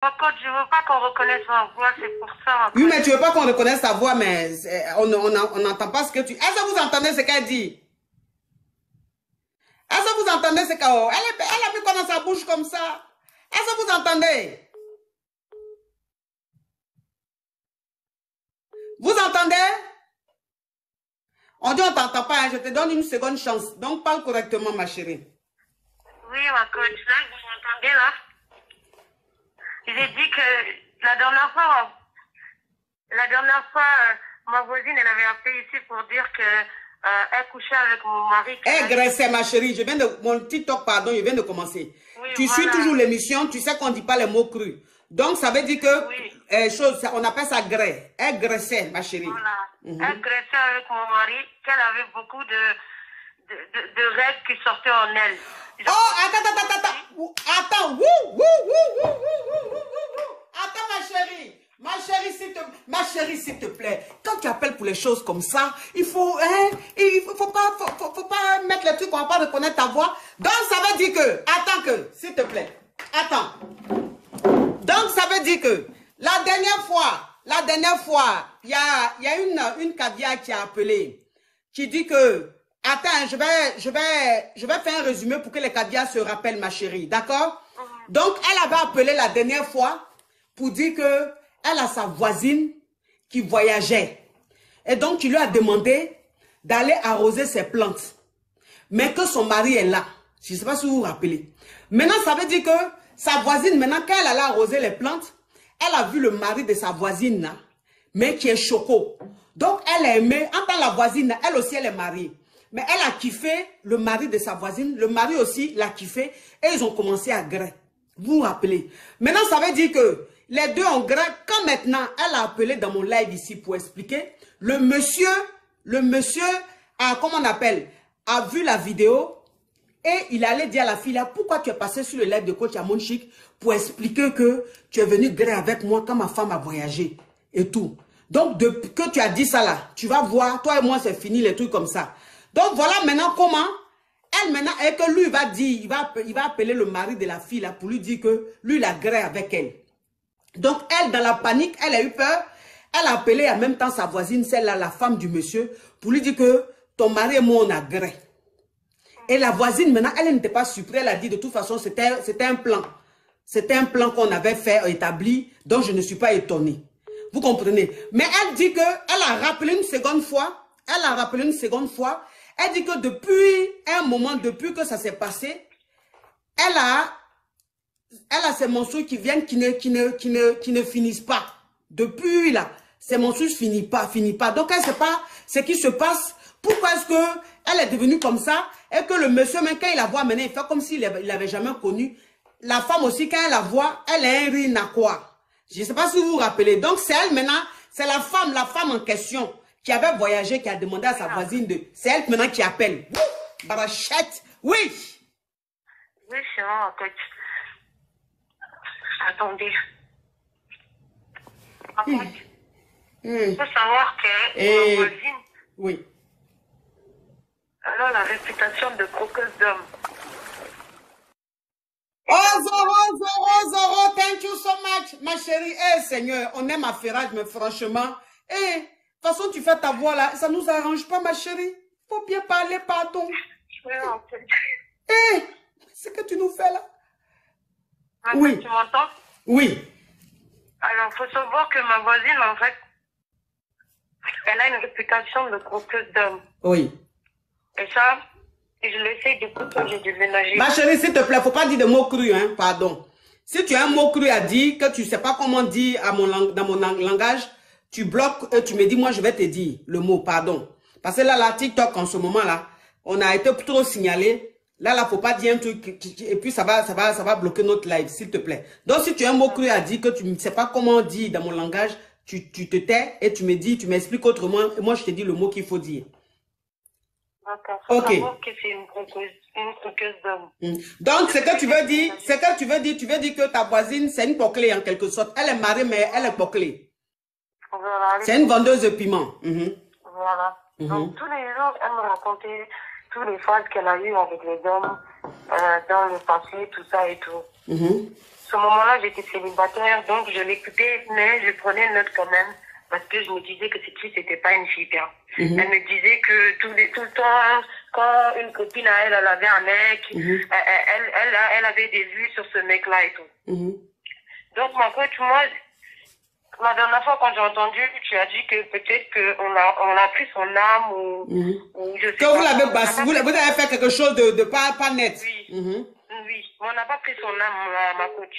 Par contre, je veux pas qu'on reconnaisse ma voix, c'est pour ça. Oui, mais tu veux pas qu'on reconnaisse ta voix, mais on n'entend pas ce que tu... Est-ce que vous entendez ce qu'elle dit? Est-ce que vous entendez ce qu'elle... Elle a mis quoi dans sa bouche comme ça? Est-ce que vous entendez? Vous entendez? On dit on t'entend pas, hein, je te donne une seconde chance. Donc parle correctement, ma chérie. Oui, ma coach, là, vous m'entendez, là? J'ai dit que la dernière fois, ma voisine, elle avait appelé ici pour dire que elle couchait avec mon mari. Eh, Grèce, ma chérie, mon TikTok, pardon, je viens de commencer. Oui, tu suis toujours l'émission, tu sais qu'on ne dit pas les mots crus. Donc, ça veut dire que, on appelle ça grès. Elle graissait, ma chérie. Voilà. Elle graissait avec mon mari, qu'elle avait beaucoup de règles qui sortaient en elle. Attends, attends, ma chérie, s'il te plaît, quand tu appelles pour les choses comme ça, il faut pas mettre les trucs, on va pas reconnaître ta voix. Donc, ça veut dire que, s'il te plaît, attends. Donc, ça veut dire que, la dernière fois, il y a une caviar qui a appelé, qui dit que, attends, je vais faire un résumé pour que les caviars se rappellent, ma chérie, d'accord? Donc, elle avait appelé la dernière fois pour dire que elle a sa voisine qui voyageait. Et donc, tu lui as demandé d'aller arroser ses plantes. Mais que son mari est là. Je ne sais pas si vous vous rappelez. Maintenant, ça veut dire que sa voisine, maintenant, quand elle allait arroser les plantes, elle a vu le mari de sa voisine là, mais qui est choco. Donc, elle a aimé, en tant que la voisine, elle aussi, elle est mariée. Mais elle a kiffé le mari de sa voisine. Le mari aussi l'a kiffé. Et ils ont commencé à gré. Vous vous rappelez. Maintenant, ça veut dire que les deux ont gré. Quand maintenant, elle a appelé dans mon live ici pour expliquer, le monsieur a, comment on appelle, a vu la vidéo et il allait dire à la fille là, pourquoi tu es passé sur le live de coach Amon Chic pour expliquer que tu es venu gré avec moi quand ma femme a voyagé et tout. Donc, depuis que tu as dit ça là, tu vas voir, toi et moi, c'est fini les trucs comme ça. Donc, voilà maintenant comment, elle maintenant, et que lui va dire, il va appeler le mari de la fille là pour lui dire que lui, il a gré avec elle. Donc, elle, dans la panique, elle a eu peur. Elle a appelé en même temps sa voisine, celle-là, la femme du monsieur, pour lui dire que ton mari et moi, on a gré. Et la voisine, maintenant, elle n'était pas surprise. Elle a dit, de toute façon, c'était un plan. C'était un plan qu'on avait fait, établi, donc je ne suis pas étonnée. Vous comprenez? Mais elle dit que, elle a rappelé une seconde fois, elle dit que depuis un moment, depuis que ça s'est passé, elle a ces menstrues qui viennent, qui ne finissent pas. Depuis là, ces menstrues finissent pas. Donc elle ne sait pas ce qui se passe. Pourquoi est-ce que elle est devenue comme ça? Et que le monsieur, même quand il la voit maintenant, il fait comme s'il l'avait jamais connu. La femme aussi, quand elle la voit, elle est un riz quoi. Je ne sais pas si vous vous rappelez. Donc c'est elle maintenant, c'est la femme en question qui avait voyagé, qui a demandé à sa voisine de... C'est elle maintenant qui appelle. Barachette, oui. Oui, c'est vrai, en fait. Attendez. En fait, il faut savoir que ma voisine... Oui. Elle a la réputation de croqueuse d'homme. Oh, Zoro, thank you so much, ma chérie. Eh, Seigneur, on aime Affairage, mais franchement, de toute façon, tu fais ta voix là, ça nous arrange pas, ma chérie. Faut bien parler, pardon. Oui, en fait. C'est que tu nous fais là. Oui. Tu m'entends? Oui. Alors, il faut savoir que ma voisine, en fait, elle a une réputation de croqueuse d'homme. Oui. Et ça, je le sais depuis que j'ai déménagé. Ma chérie, s'il te plaît, faut pas dire de mots crus, hein, pardon. Si tu as un mot cru à dire, que tu sais pas comment dire dans mon langage, tu bloques et tu me dis, moi, je vais te dire le mot, pardon. Parce que là, TikTok, en ce moment-là, on a été trop signalé. Là, faut pas dire un truc, et puis ça va bloquer notre live, s'il te plaît. Donc, si tu as un mot cru à dire, que tu ne sais pas comment dire dans mon langage, tu te tais et tu me dis, tu m'expliques autrement, et moi, je te dis le mot qu'il faut dire. Ok. Que c'est une croqueuse d'homme. Donc, ce que tu veux dire que ta voisine, c'est une poclée en quelque sorte. Elle est mariée, mais elle est poclée. Voilà. C'est une vendeuse de piment. Voilà. Donc, tous les jours, elle me racontait tous les phases qu'elle a eues avec les hommes. dans le passé, tout ça et tout. Ce moment-là, j'étais célibataire, donc je l'écoutais, mais je prenais note quand même, parce que je me disais que cette fille, c'était pas une fille bien. Elle me disait que tout le temps, quand une copine à elle, elle avait un mec, elle avait des vues sur ce mec-là et tout. Donc, ma coach, moi, la dernière fois, quand j'ai entendu, tu as dit que peut-être qu'on a pris son âme ou je sais que pas. Vous l'avez bassé, vous avez fait quelque chose de pas net. Oui. Oui, on n'a pas pris son âme, ma coach.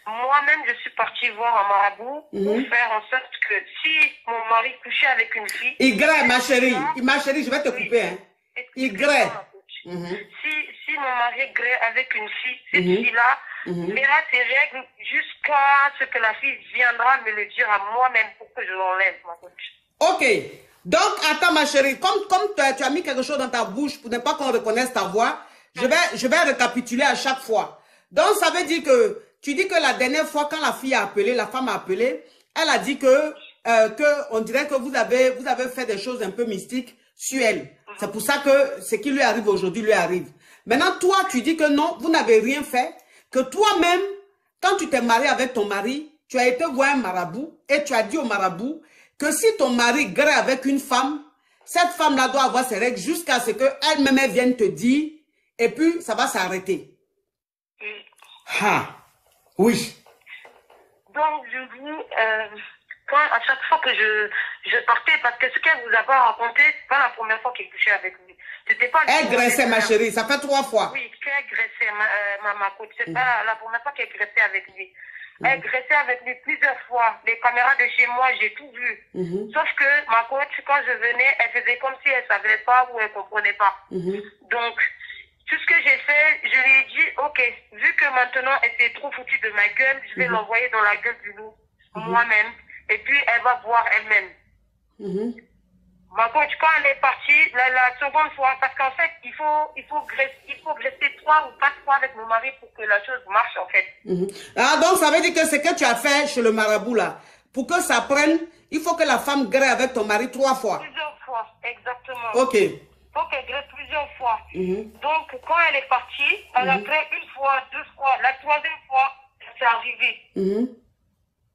Moi-même, je suis partie voir un marabout pour faire en sorte que si mon mari couchait avec une fille... ma chérie, je vais te couper. Hein. Si mon mari grée avec une fille, cette fille-là verra ses règles jusqu'à ce que la fille viendra me le dire à moi-même pour que je l'enlève, ma coach. Ok. Donc, attends, ma chérie, comme tu as mis quelque chose dans ta bouche pour ne pas qu'on reconnaisse ta voix, je vais récapituler à chaque fois. Donc, ça veut dire que, tu dis que la dernière fois, quand la fille a appelé, la femme a appelé, elle a dit que on dirait que vous avez fait des choses un peu mystiques sur elle. C'est pour ça que ce qui lui arrive aujourd'hui lui arrive. Maintenant, toi, tu dis que non, vous n'avez rien fait, que toi-même, quand tu t'es marié avec ton mari, tu as été voir un marabout et tu as dit au marabout que si ton mari grée avec une femme, cette femme-là doit avoir ses règles jusqu'à ce qu'elle-même vienne te dire et puis ça va s'arrêter. Oui. Donc, du coup, à chaque fois que je partais, parce que ce qu'elle vous a pas raconté, c'est pas la première fois qu'elle couchait avec lui. C'était pas. Elle graissait, ma chérie, ça fait 3 fois. Oui, qu'elle graissait, ma coach. C'est pas la première fois qu'elle graissait avec lui. Elle graissait avec lui plusieurs fois. Les caméras de chez moi, j'ai tout vu. Sauf que ma coach, quand je venais, elle faisait comme si elle savait pas ou elle comprenait pas. Donc, tout ce que j'ai fait, je lui ai dit, ok, vu que maintenant elle s'est trop foutue de ma gueule, je vais l'envoyer dans la gueule du loup, moi-même. Et puis, elle va voir elle-même. Ma coach, quand elle est partie, la seconde fois, parce qu'en fait, il faut graisser 3 ou 4 fois avec mon mari pour que la chose marche, en fait. Ah, donc ça veut dire que ce que tu as fait chez le marabout, là, pour que ça prenne, il faut que la femme graisse avec ton mari 3 fois. Plusieurs fois, exactement. Ok. Il faut qu'elle graisse plusieurs fois. Donc, quand elle est partie, elle a graissé 1 fois, 2 fois, la 3e fois, c'est arrivé.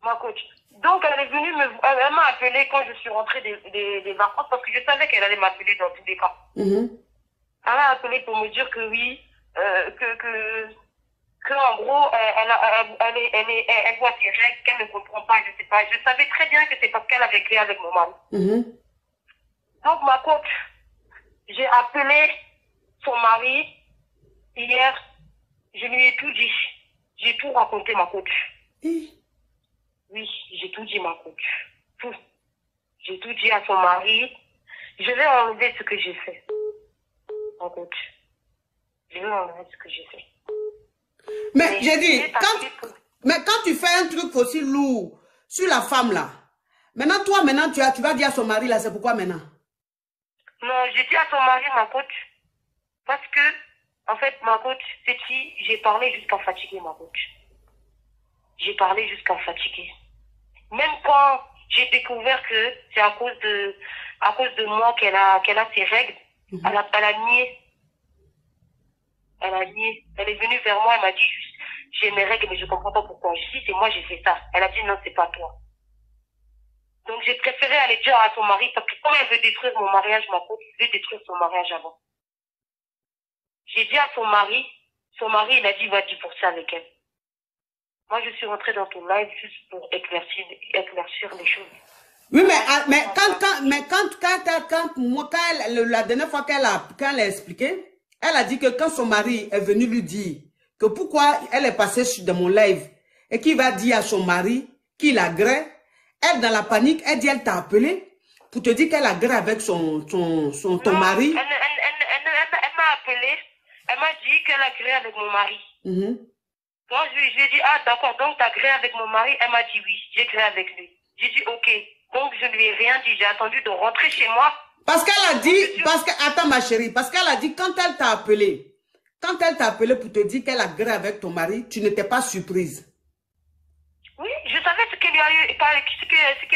Ma coach. Donc, elle est venue elle m'a appelé quand je suis rentrée des vacances parce que je savais qu'elle allait m'appeler dans tous les cas. Elle m'a appelé pour me dire que oui, que en gros, elle voit ses règles, qu'elle ne comprend pas, je sais pas. Je savais très bien que c'est parce qu'elle avait créé avec mon mari. Donc, ma coach, j'ai appelé son mari hier, je lui ai tout dit. J'ai tout raconté, ma coach. Oui, j'ai tout dit, ma coach. Tout. J'ai tout dit à son mari. Je vais enlever ce que j'ai fait. Ma coach. Je vais enlever ce que j'ai fait. Mais j'ai dit, quand tu fais un truc aussi lourd sur la femme là, maintenant tu vas dire à son mari là, c'est pourquoi maintenant? Non, j'ai dit à son mari, ma coach, parce que, en fait, ma coach, cette fille, j'ai parlé jusqu'à fatiguer, ma coach. J'ai parlé jusqu'à fatiguer. Même quand j'ai découvert que c'est à cause de moi qu'elle a ses règles, elle a nié. Elle a nié. Elle est venue vers moi, elle m'a dit juste, j'ai mes règles, mais je comprends pas pourquoi. Je dis, c'est moi, j'ai fait ça. Elle a dit, non, c'est pas toi. Donc, j'ai préféré aller dire à son mari, parce que comme elle veut détruire mon mariage, ma coach, je vais détruire son mariage avant. J'ai dit à son mari, il a dit, va divorcer avec elle. Moi, je suis rentrée dans ton live juste pour éclaircir les choses. Oui, mais la dernière fois qu'elle a expliqué, elle a dit que quand son mari est venu lui dire que pourquoi elle est passée dans mon live et qu'il va dire à son mari qu'il agrée, elle, dans la panique, elle dit, elle t'a appelé pour te dire qu'elle agrée avec ton mari. Elle m'a appelé, elle m'a dit qu'elle agrée avec mon mari. Donc, je lui ai dit, ah, d'accord, donc tu as créé avec mon mari? Elle m'a dit oui, j'ai créé avec lui. J'ai dit, ok. Donc, je ne lui ai rien dit, j'ai attendu de rentrer chez moi. Parce qu'elle a dit, attends ma chérie, parce qu'elle a dit, quand elle t'a appelé pour te dire qu'elle a créé avec ton mari, tu n'étais pas surprise. Oui, je savais ce qui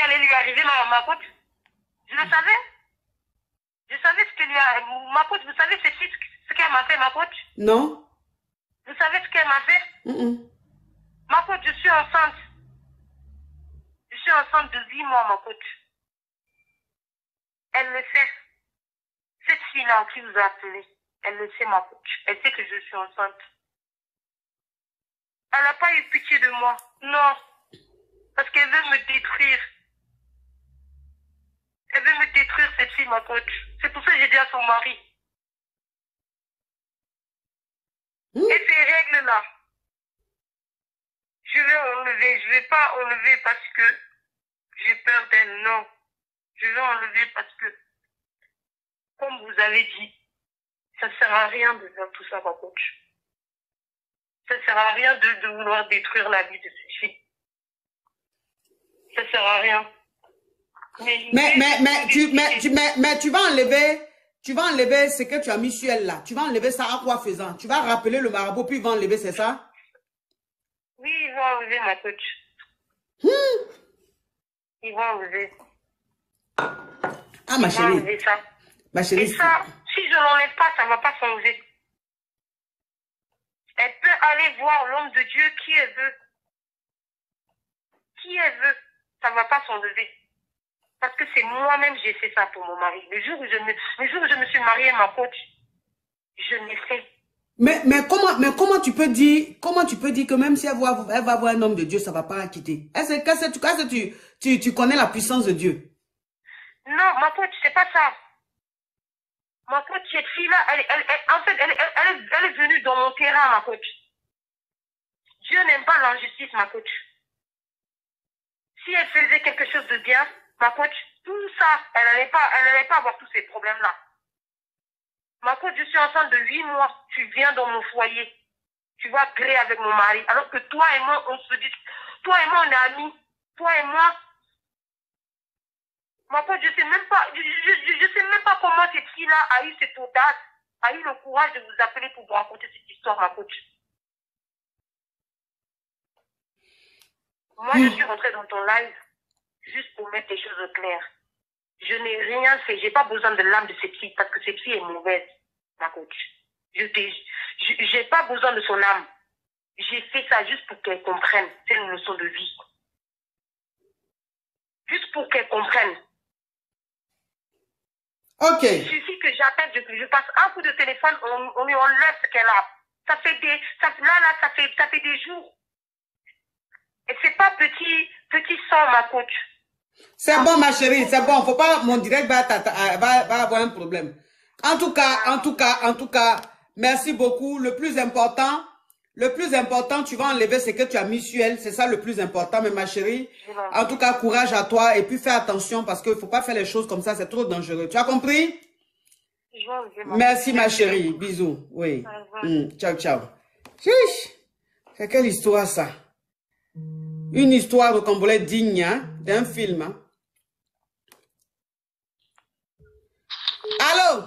allait lui arriver, ma pote. Je le savais. Je savais ce que lui a... Ma pote, vous savez ce qu'elle m'a fait, ma pote? Non. Vous savez ce qu'elle m'a fait? Ma coach, je suis enceinte. Je suis enceinte de 8 mois, ma coach. Elle le sait. Cette fille-là qui vous a appelé, elle le sait, ma coach. Elle sait que je suis enceinte. Elle n'a pas eu pitié de moi. Non. Parce qu'elle veut me détruire. Elle veut me détruire, cette fille, ma coach. C'est pour ça que j'ai dit à son mari. Et ces règles-là, je vais enlever. Je ne vais pas enlever parce que j'ai peur d'elle. Non. Je vais enlever parce que, comme vous avez dit, ça ne sert à rien de faire tout ça, ma coach. Ça ne sert à rien de vouloir détruire la vie de cette fille. Ça ne sert à rien. Mais tu vas enlever ce que tu as mis sur elle là. Tu vas enlever ça à quoi faisant? Tu vas rappeler le marabout puis il va enlever, c'est ça? Oui, ils vont enlever, ma coach. Ils vont enlever. Ah, ma chérie. Ils vont enlever ça. Ma chérie. Et ça, si je ne l'enlève pas, ça ne va pas s'enlever. Elle peut aller voir l'homme de Dieu qui elle veut. Qui elle veut. Ça ne va pas s'enlever. Parce que c'est moi-même j'ai fait ça pour mon mari. Le jour où je me suis mariée, ma coach, je l'ai fait. Mais comment tu peux dire que même si elle va voir un homme de Dieu, ça ne va pas la quitter? Est-ce que tu connais la puissance de Dieu? Non, ma coach, c'est pas ça. Ma coach, cette fille-là, elle est venue dans mon terrain, ma coach. Dieu n'aime pas l'injustice, ma coach. Si elle faisait quelque chose de bien, ma coach, tout ça, elle n'allait pas avoir tous ces problèmes-là. Ma coach, je suis enceinte de 8 mois. Tu viens dans mon foyer. Tu vas créer avec mon mari. Alors que toi et moi, on se dit, toi et moi, on est amis. Toi et moi, ma coach, je sais même pas comment cette fille-là a eu cette audace, a eu le courage de vous appeler pour vous raconter cette histoire, ma coach. Moi, je suis rentrée dans ton live juste pour mettre les choses au clair. Je n'ai rien fait. J'ai pas besoin de l'âme de cette fille parce que cette fille est mauvaise, ma coach. J'ai pas besoin de son âme. J'ai fait ça juste pour qu'elle comprenne. C'est une leçon de vie. Juste pour qu'elle comprenne. Ok. Il suffit que j'appelle, je passe un coup de téléphone, on lui enlève ce qu'elle a. Ça fait des jours. Et c'est pas petit sang, ma coach. C'est bon, ma chérie, c'est bon. Faut pas, mon direct va avoir un problème. En tout cas, merci beaucoup. Le plus important, tu vas enlever ce que tu as mis sur elle. C'est ça le plus important, mais ma chérie. En tout cas, courage à toi et puis fais attention parce qu'il faut pas faire les choses comme ça. C'est trop dangereux. Tu as compris? Merci, ma chérie. Bisous. Oui. Ciao, ciao. Chiche. C'est quelle histoire, ça? Une histoire rocambolesque digne hein, d'un film. Hein? Allô?